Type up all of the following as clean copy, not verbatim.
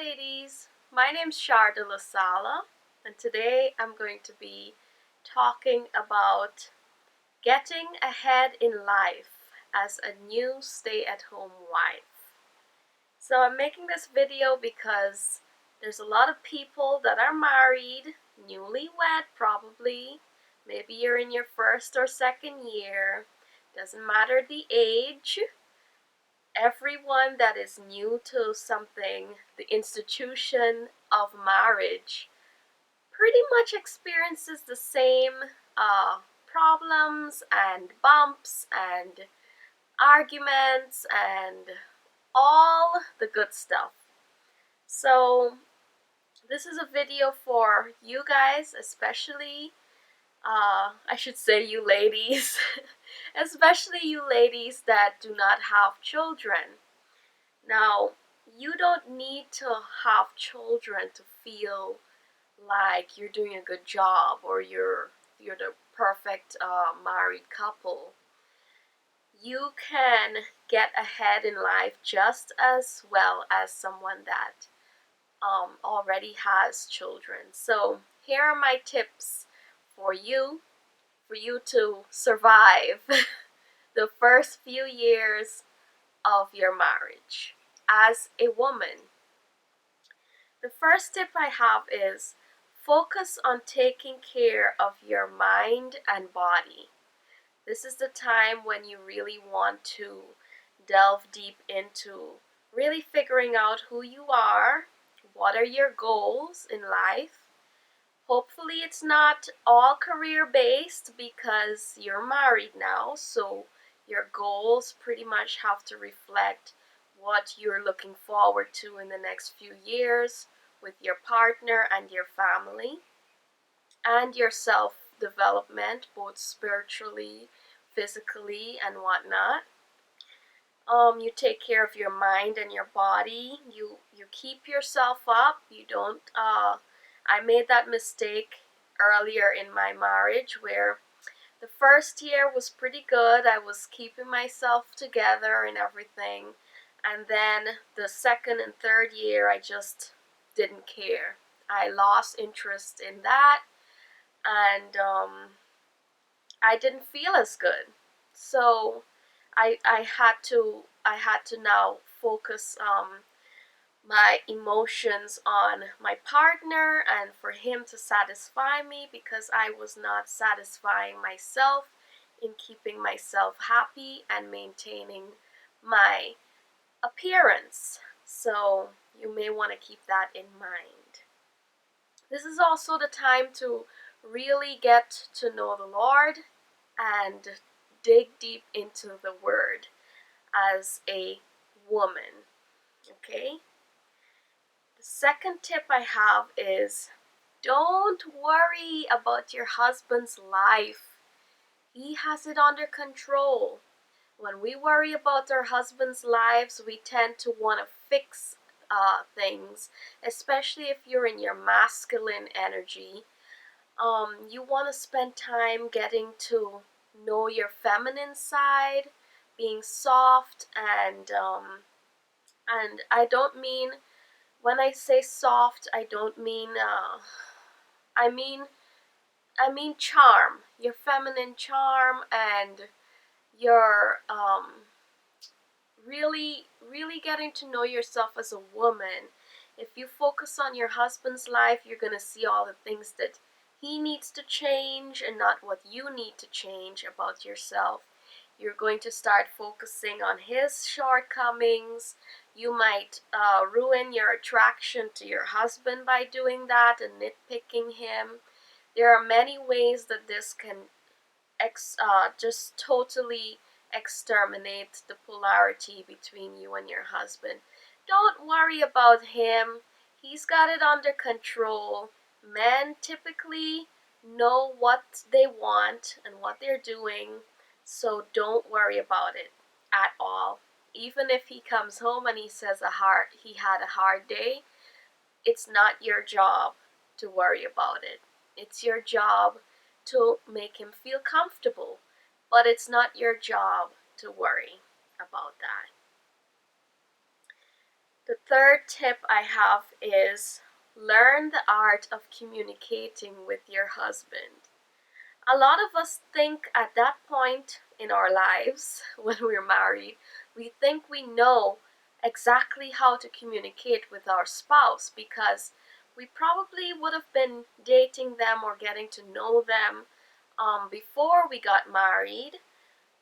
ladies, my name's Sharda Lasala, and today I'm going to be talking about getting ahead in life as a new stay-at-home wife. So I'm making this video because there's a lot of people that are married, newlywed probably, maybe you're in your first or second year, doesn't matter the age. Everyone that is new to something, the institution of marriage, pretty much experiences the same problems and bumps and arguments and all the good stuff. So this is a video for you guys, especially I should say you ladies, especially you ladies that do not have children. Now, you don't need to have children to feel like you're doing a good job or you're the perfect married couple. You can get ahead in life just as well as someone that already has children. So here are my tips for you to survive the first few years of your marriage as a woman. The first tip I have is focus on taking care of your mind and body. This is the time when you really want to delve deep into really figuring out who you are, what are your goals in life. Hopefully it's not all career-based because you're married now, so your goals pretty much have to reflect what you're looking forward to in the next few years with your partner and your family and your self-development, both spiritually, physically, and whatnot. You take care of your mind and your body. You keep yourself up. You don't I made that mistake earlier in my marriage where the first year was pretty good. I was keeping myself together and everything. And then the second and third year, I just didn't care. I lost interest in that, and I didn't feel as good. So I had to now focus my emotions on my partner and for him to satisfy me because I was not satisfying myself in keeping myself happy and maintaining my appearance. So you may want to keep that in mind. This is also the time to really get to know the Lord and dig deep into the Word as a woman. Okay? The second tip I have is don't worry about your husband's life. He has it under control. When we worry about our husband's lives, we tend to want to fix things, especially if you're in your masculine energy. You want to spend time getting to know your feminine side, being soft, and I don't mean, when I say soft, I don't mean I mean charm, your feminine charm, and your really getting to know yourself as a woman. If you focus on your husband's life, you're going to see all the things that he needs to change and not what you need to change about yourself. You're going to start focusing on his shortcomings. You might ruin your attraction to your husband by doing that and nitpicking him. There are many ways that this can just totally exterminate the polarity between you and your husband. Don't worry about him. He's got it under control. Men typically know what they want and what they're doing, so don't worry about it at all. Even if he comes home and he says he had a hard day, it's not your job to worry about it. It's your job to make him feel comfortable, but it's not your job to worry about that. The third tip I have is learn the art of communicating with your husband. A lot of us think at that point in our lives, when we're married, we think we know exactly how to communicate with our spouse because we probably would have been dating them or getting to know them before we got married.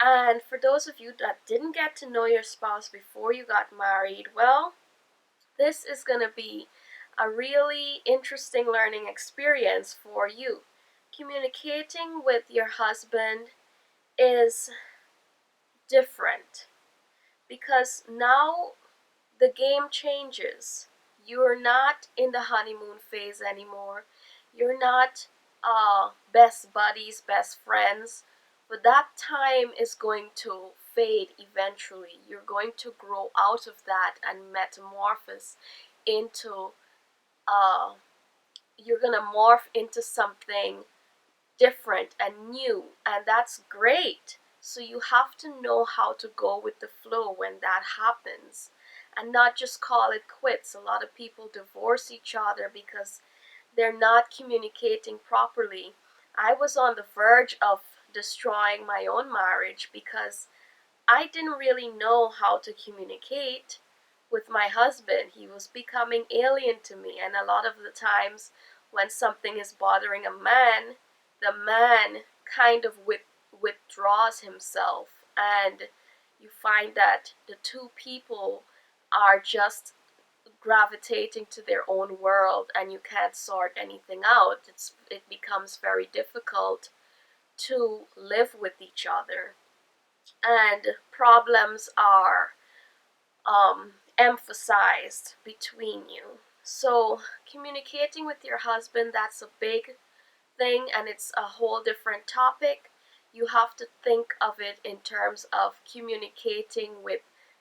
And for those of you that didn't get to know your spouse before you got married, well, this is going to be a really interesting learning experience for you. Communicating with your husband is different because now the game changes. You're not in the honeymoon phase anymore. You're not best buddies, best friends. But that time is going to fade eventually. You're going to grow out of that and metamorphose into, uh, you're going to morph into something different and new, and that's great. So you have to know how to go with the flow when that happens and not just call it quits. A lot of people divorce each other because they're not communicating properly. I was on the verge of destroying my own marriage because I didn't really know how to communicate with my husband. He was becoming alien to me, and a lot of the times when something is bothering a man, the man kind of withdraws himself, and you find that the two people are just gravitating to their own world, and you can't sort anything out. It becomes very difficult to live with each other, and problems are emphasized between you. So communicating with your husband, that's a big thing, and it's a whole different topic. You have to think of it in terms of communicating with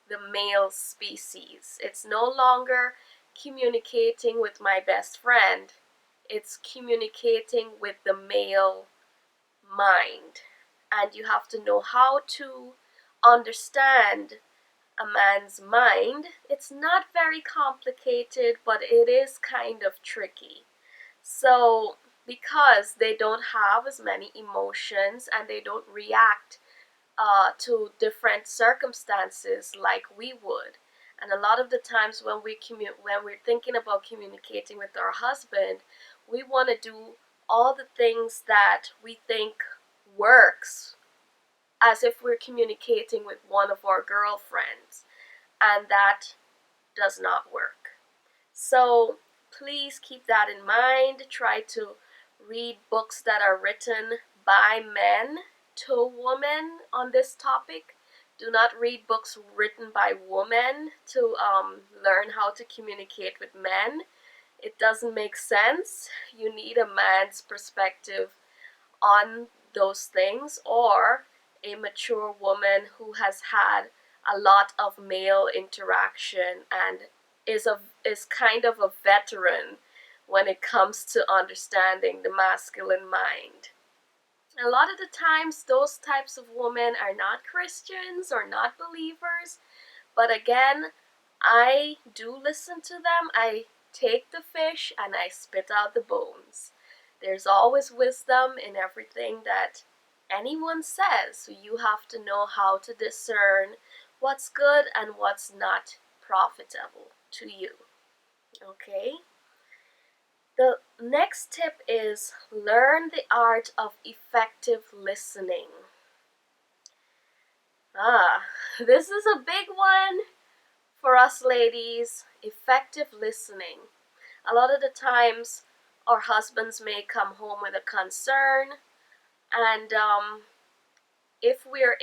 the male species. It's no longer communicating with my best friend. It's communicating with the male mind. And you have to know how to understand a man's mind. It's not very complicated, but it is kind of tricky. So, because they don't have as many emotions and they don't react to different circumstances like we would. And a lot of the times when when we're thinking about communicating with our husband, we want to do all the things that we think works as if we're communicating with one of our girlfriends, and that does not work. So please keep that in mind. Try to read books that are written by men to women on this topic. Do not read books written by women to learn how to communicate with men. It doesn't make sense. You need a man's perspective on those things, or a mature woman who has had a lot of male interaction and is kind of a veteran when it comes to understanding the masculine mind. A lot of the times those types of women are not Christians or not believers, but again, I do listen to them. I take the fish and I spit out the bones. There's always wisdom in everything that anyone says, so you have to know how to discern what's good and what's not profitable to you. Okay? The next tip is learn the art of effective listening. This is a big one for us ladies. Effective listening. A lot of the times our husbands may come home with a concern, and if we're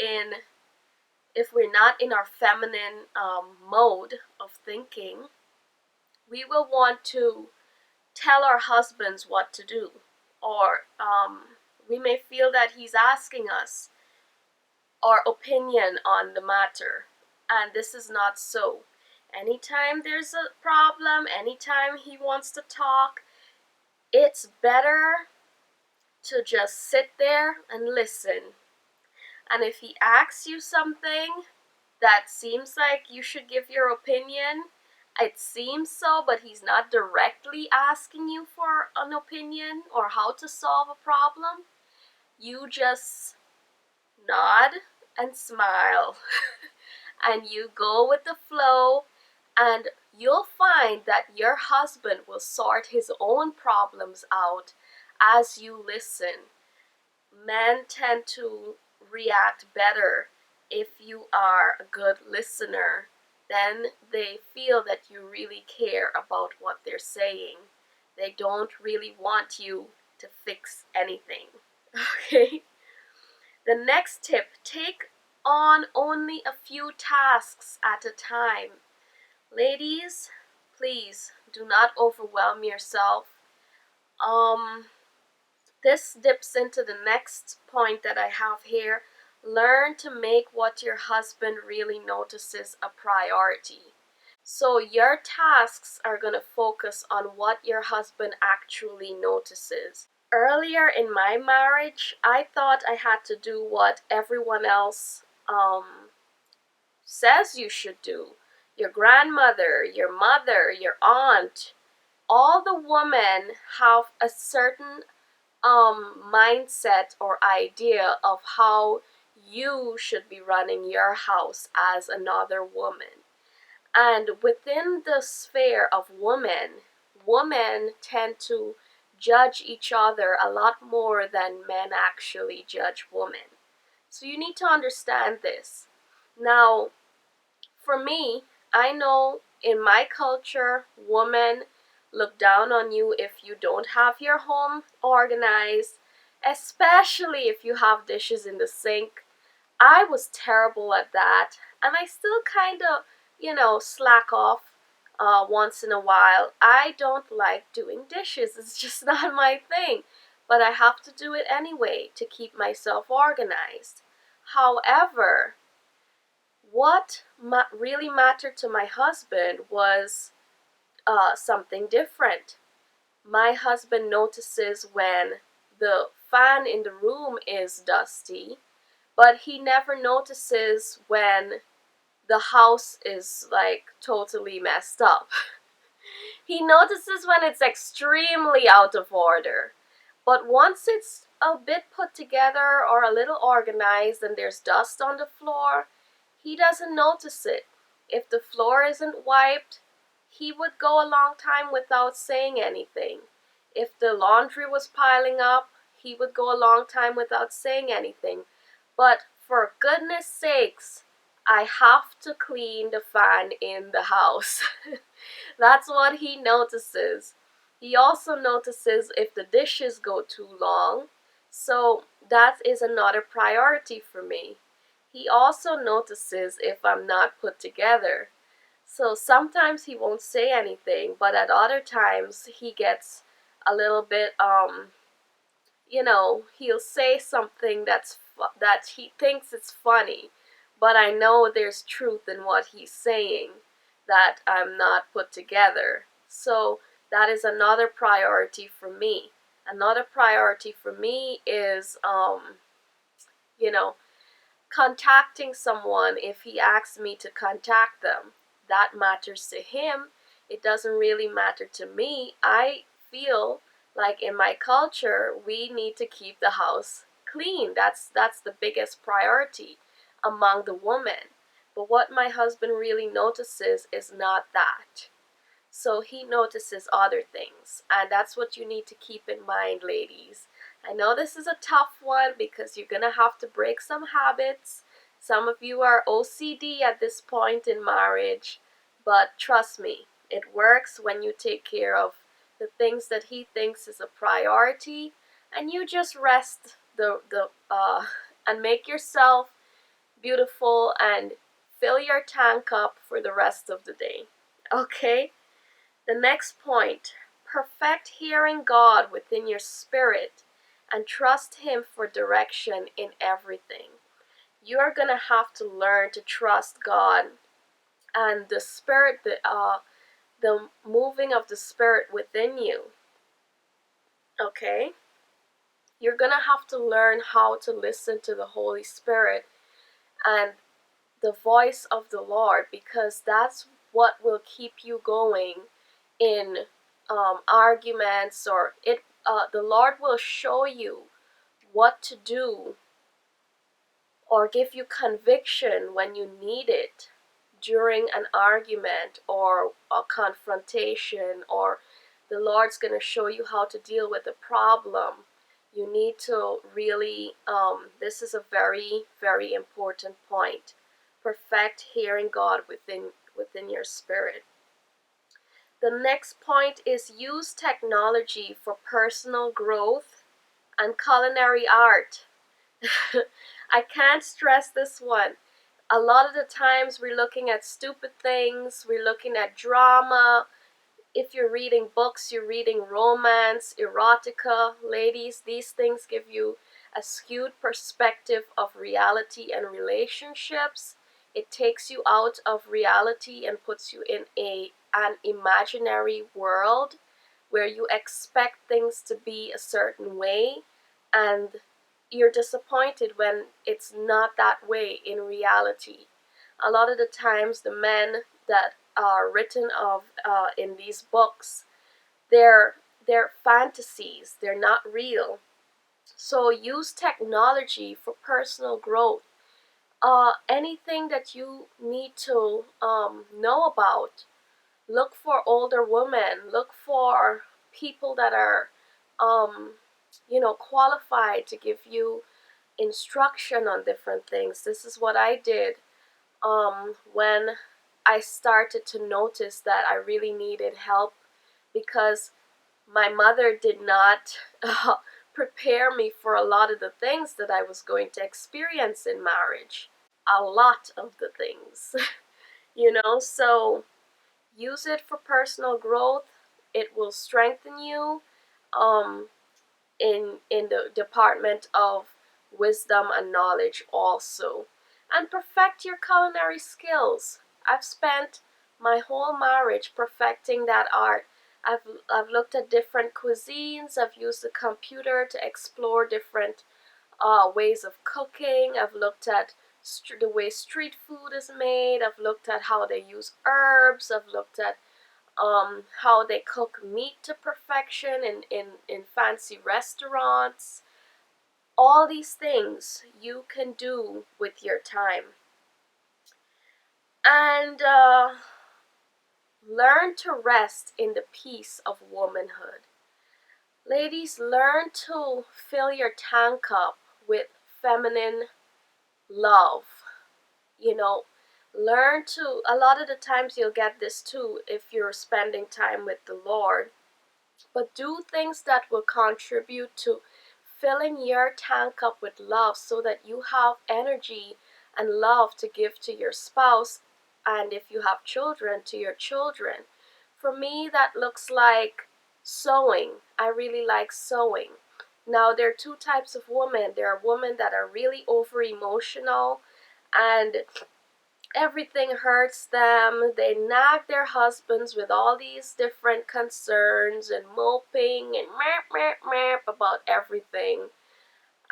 not in our feminine mode of thinking, we will want to tell our husbands what to do, or we may feel that he's asking us our opinion on the matter, and this is not so. Anytime there's a problem, anytime he wants to talk, it's better to just sit there and listen. And if he asks you something that seems like you should give your opinion It seems so, but he's not directly asking you for an opinion or how to solve a problem. You just nod and smile and you go with the flow, and you'll find that your husband will sort his own problems out as you listen. Men tend to react better if you are a good listener. Then they feel that you really care about what they're saying. They don't really want you to fix anything. Okay? The next tip, take on only a few tasks at a time. Ladies, please do not overwhelm yourself. This dips into the next point that I have here. Learn to make what your husband really notices a priority. So your tasks are going to focus on what your husband actually notices. Earlier in my marriage, I thought I had to do what everyone else says you should do. Your grandmother, your mother, your aunt, all the women have a certain mindset or idea of how you should be running your house as another woman. And within the sphere of women tend to judge each other a lot more than men actually judge women. So you need to understand this. Now, for me, I know in my culture, women look down on you if you don't have your home organized, especially if you have dishes in the sink. I was terrible at that, and I still kind of, slack off once in a while. I don't like doing dishes, it's just not my thing, but I have to do it anyway to keep myself organized. However, what really mattered to my husband was something different. My husband notices when the fan in the room is dusty, but he never notices when the house is like totally messed up. He notices when it's extremely out of order. But once it's a bit put together or a little organized and there's dust on the floor, he doesn't notice it. If the floor isn't wiped, he would go a long time without saying anything. If the laundry was piling up, he would go a long time without saying anything. But for goodness sakes, I have to clean the fan in the house. That's what he notices. He also notices if the dishes go too long, so that is another priority for me. He also notices if I'm not put together. So sometimes he won't say anything, but at other times he gets a little bit he'll say something that he thinks it's funny, but I know there's truth in what he's saying, that I'm not put together. So that is another priority for me. Another priority for me is you know contacting someone. If he asks me to contact them, that matters to him. It doesn't really matter to me. I feel like in my culture, we need to keep the house clean. That's the biggest priority among the women. But what my husband really notices is not that. So he notices other things, and that's what you need to keep in mind, ladies. I know this is a tough one because you're gonna have to break some habits. Some of you are OCD at this point in marriage, but trust me, it works when you take care of the things that he thinks is a priority, and you just rest and make yourself beautiful and fill your tank up for the rest of the day. Okay? The next point, perfect hearing God within your spirit and trust Him for direction in everything. You are going to have to learn to trust God and the Spirit, the moving of the Spirit within you. Okay? You're going to have to learn how to listen to the Holy Spirit and the voice of the Lord, because that's what will keep you going in arguments, or the Lord will show you what to do or give you conviction when you need it during an argument or a confrontation, or the Lord's going to show you how to deal with a problem. You need to really, this is a very, very important point. Perfect hearing God within your spirit. The next point is use technology for personal growth and culinary art. I can't stress this one. A lot of the times we're looking at stupid things, we're looking at drama. If you're reading books, you're reading romance, erotica. Ladies, these things give you a skewed perspective of reality and relationships. It takes you out of reality and puts you in an imaginary world where you expect things to be a certain way, and you're disappointed when it's not that way in reality. A lot of the times the men that are written of in these books, they're fantasies, they're not real. So use technology for personal growth. Anything that you need to know about, look for older women, look for people that are qualified to give you instruction on different things. This is what I did when I started to notice that I really needed help, because my mother did not prepare me for a lot of the things that I was going to experience in marriage. A lot of the things, so use it for personal growth. It will strengthen you. Um, in the department of wisdom and knowledge also, and perfect your culinary skills. I've spent my whole marriage perfecting that art. I've looked at different cuisines. I've used the computer to explore different ways of cooking. I've looked at the way street food is made. I've looked at how they use herbs. I've looked at how they cook meat to perfection in fancy restaurants. All these things you can do with your time. And learn to rest in the peace of womanhood. Ladies, learn to fill your tank up with feminine love. Learn to, a lot of the times you'll get this too if you're spending time with the Lord, but do things that will contribute to filling your tank up with love so that you have energy and love to give to your spouse, and if you have children, to your children. For me, that looks like sewing. I really like sewing. Now, there are two types of women. There are women that are really over emotional and everything hurts them. They nag their husbands with all these different concerns and moping and meep about everything.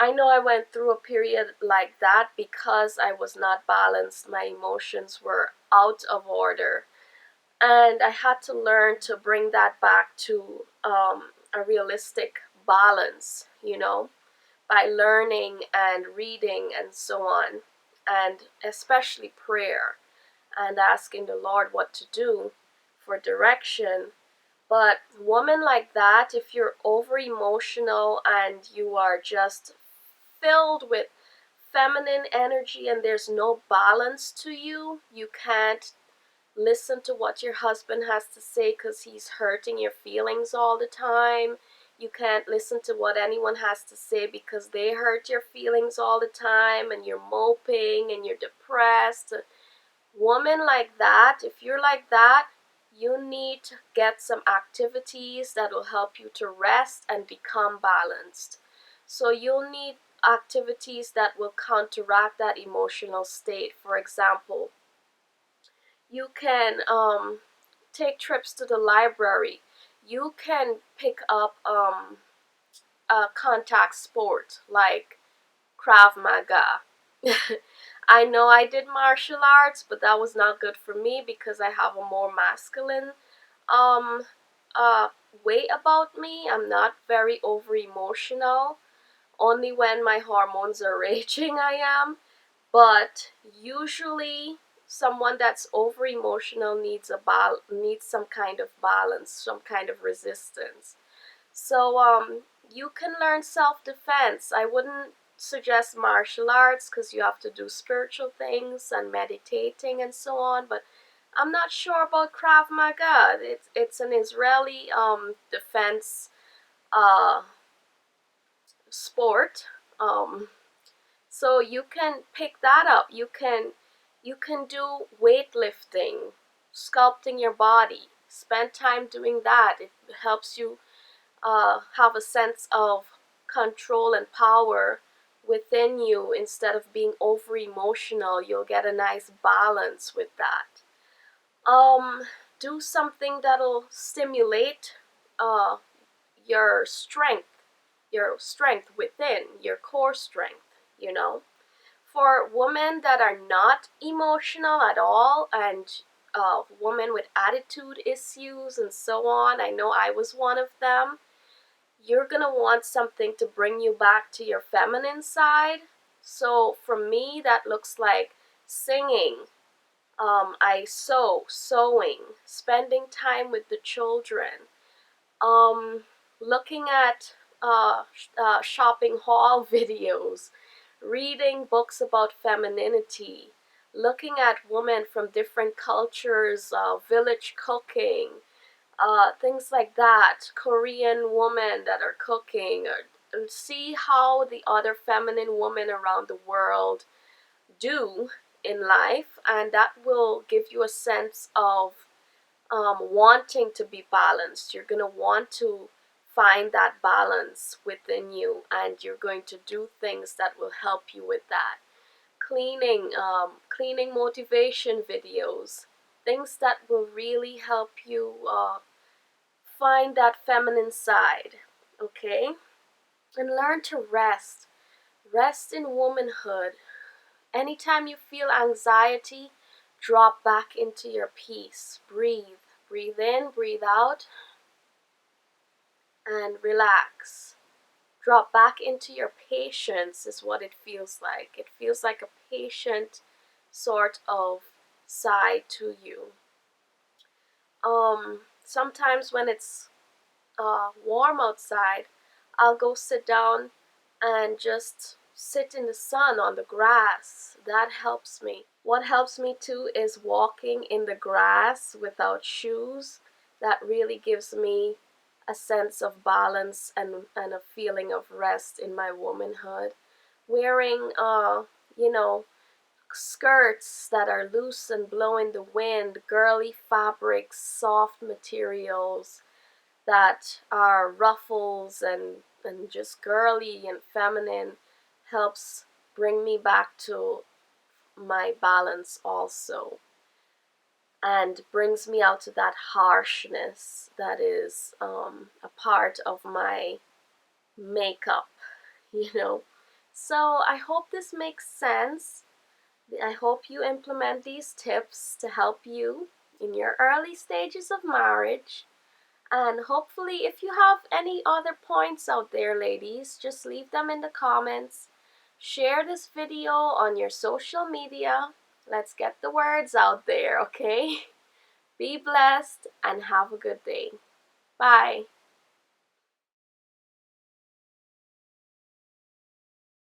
I know I went through a period like that because I was not balanced. My emotions were out of order. And I had to learn to bring that back to a realistic balance, by learning and reading and so on, and especially prayer and asking the Lord what to do for direction. But women like that, if you're over emotional and you are just filled with feminine energy and there's no balance to you, you can't listen to what your husband has to say because he's hurting your feelings all the time. You can't listen to what anyone has to say because they hurt your feelings all the time, and you're moping and you're depressed. Woman like that, if you're like that, you need to get some activities that will help you to rest and become balanced. So you'll need activities that will counteract that emotional state. For example, you can take trips to the library. You can pick up a contact sport like Krav Maga. I know I did martial arts, but that was not good for me because I have a more masculine um uh way about me. I'm not very over emotional. Only when my hormones are raging I am. But usually someone that's over emotional needs some kind of balance, some kind of resistance. So you can learn self-defense. I wouldn't suggest martial arts because you have to do spiritual things and meditating and so on, but I'm not sure about Krav Maga. It's an Israeli defense uh sport. Um so you can pick that up. You can do weightlifting, sculpting your body. Spend time doing that. It helps you have a sense of control and power within you instead of being over emotional. You'll get a nice balance with that. Um, do something that'll stimulate uh, your strength within, your core strength, you know. For women that are not emotional at all and women with attitude issues and so on, I know I was one of them, you're gonna want something to bring you back to your feminine side. So for me, that looks like singing. I sewing, spending time with the children, um, looking at shopping haul videos, reading books about femininity, looking at women from different cultures, village cooking, things like that, Korean women that are cooking, or see how the other feminine women around the world do in life, and that will give you a sense of wanting to be balanced. You're going to want to find that balance within you, and you're going to do things that will help you with that. Cleaning motivation videos, things that will really help you find that feminine side, okay? And learn to rest. Rest in womanhood. Anytime you feel anxiety, drop back into your peace. Breathe. Breathe in, breathe out, and relax. Drop back into your patience is what it feels like. It feels like a patient sort of side to you. Sometimes when it's warm outside, I'll go sit down and just sit in the sun on the grass. That helps me. What helps me too is walking in the grass without shoes. That really gives me a sense of balance and a feeling of rest in my womanhood. Wearing, you know, skirts that are loose and blow in the wind, girly fabrics, soft materials that are ruffles and just girly and feminine helps bring me back to my balance also, and brings me out to that harshness that is a part of my makeup, you know. So I hope this makes sense. I hope you implement these tips to help you in your early stages of marriage. And hopefully, if you have any other points out there, ladies, just leave them in the comments. Share this video on your social media. Let's get the words out there, okay? Be blessed and have a good day. Bye.